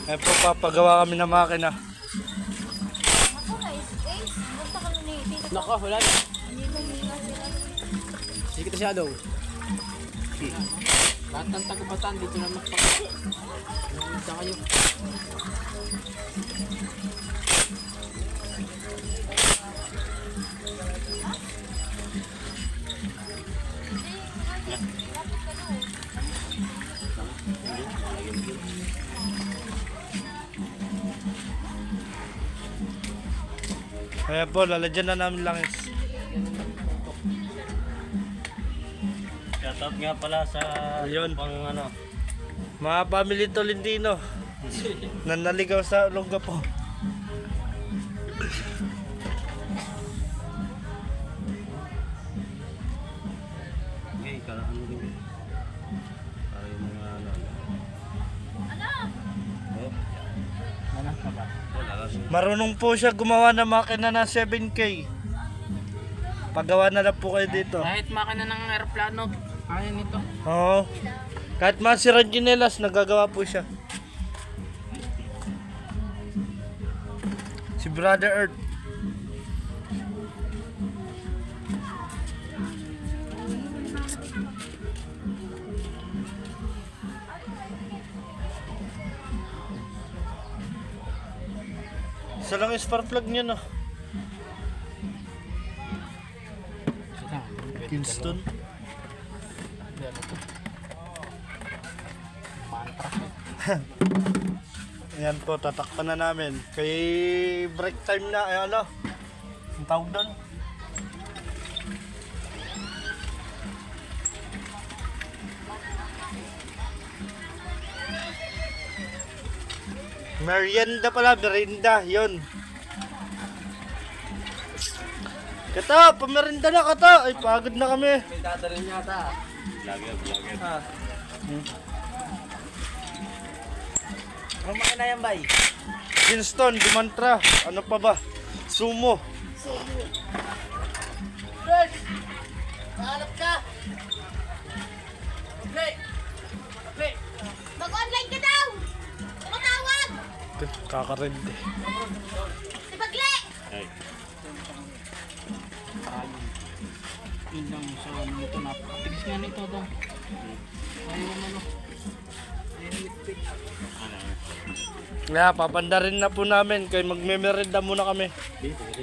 Eh po, papagawa kami ng makina. Ako na, is basta ka na ni Tito. Nako, wala na. Hindi na hihinga sila. Sige kita siya daw. Lahat ng tagabatan dito na magpapakita. Isa kayo. Ayan po, lalagyan na namin langis. Shoutout nga pala sa Ayun. pang ano. Mga family Tolentino na naligaw sa Olongapo. Okay, ano din. Para yung mga ano. Oh, Ano ka ba? wala lang. Marunong po siya gumawa ng makina na 7K. Paggawa na lang po kayo dito. Kahit makina ng aeroplano, kaya nito. Oo. Kahit masira ang ginelas, nagagawa po siya. Si Brother Earth. Isa lang yung spark plug niya, no? Kingston. Mantra. Ayan po, tatakpan na namin. Kay break time na, ay ano? Ang tawag doon? Merienda pala, merienda, yun. Kata, pamerinda na kata. Ay, pagod na kami. May dadarin yata. Vlogger. Ah. Ang makina yan, bay. Kingston, Dumantra, ano pa ba? Sumo. Fred! Nahanap ka! Play! Play! Mag-online ka daw! Tumatawag! Kakarindi. Si Bagle! Ay, Yun lang sa ano nito. Napakatigas nga nito daw. Ayaw ano. Ayaw litpit. ano. Kaya papanda rin na po namin. Kaya magmemerenda muna kami. Di, pwede.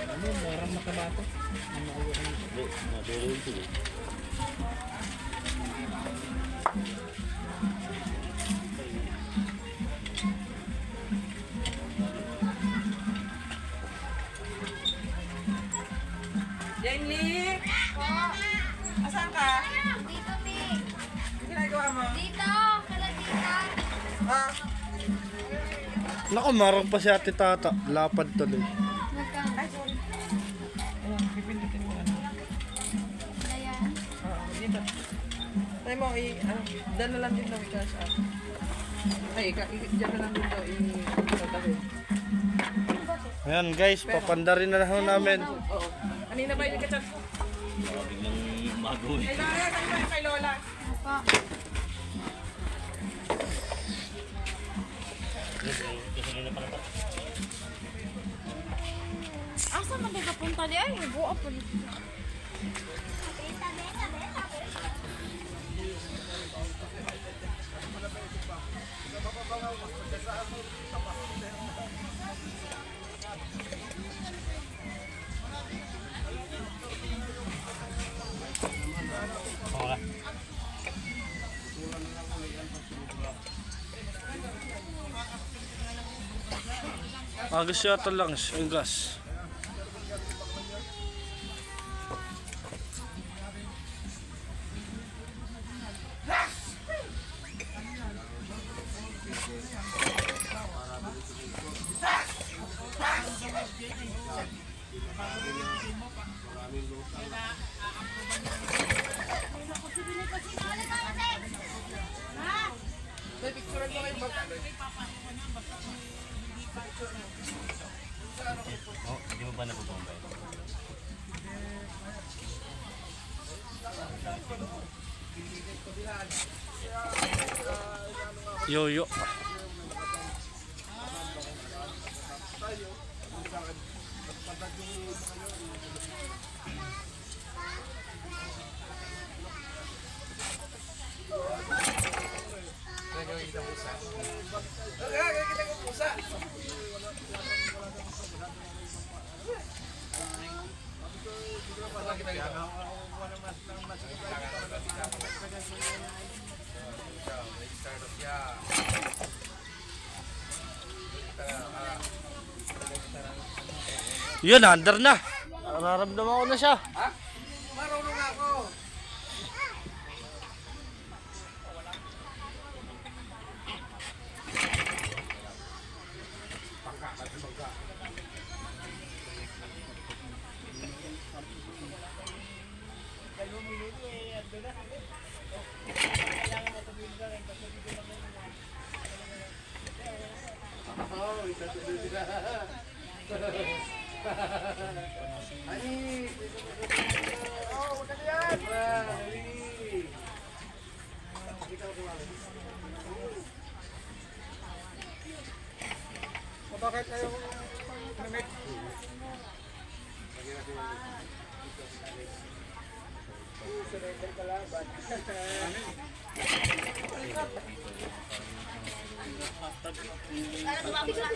Ano, marang makabato. Ano ayaw ka nito. Di, naturo yun sila. Jamie! Asan ka? Dito, Ti. Ano ginagawa mo? Dito! Kala tita. Ah, Naku, marang pa si ate tata. Lapad tuloy. Magkano? ay, sorry. Ayan, pipindutin mo ano. Ayan. Dito. Tayo mo, dyan na lang din daw i-charge up. Ay, dyan na lang din daw i-tatawin. Ayan guys, papanda rin na lang namin. Oo. Kanina ba yung nagka-charge ko? Baka biglang mag-uwi. Kay Lola, kanina yung kay Lola. Apa. Kasi na pala pa. Asa man tayo kapunta di ay? Buwa po. Wala. Agos yata lang, yung gas. Oh, hindi mo ba napupumbay? Yoyo. Yun, under na. Nararamdaman ko na siya. Marunong ako. Ani, oh, udah lihat. Bakit kayo namit? Surrender kalaban. Para tumapit lang.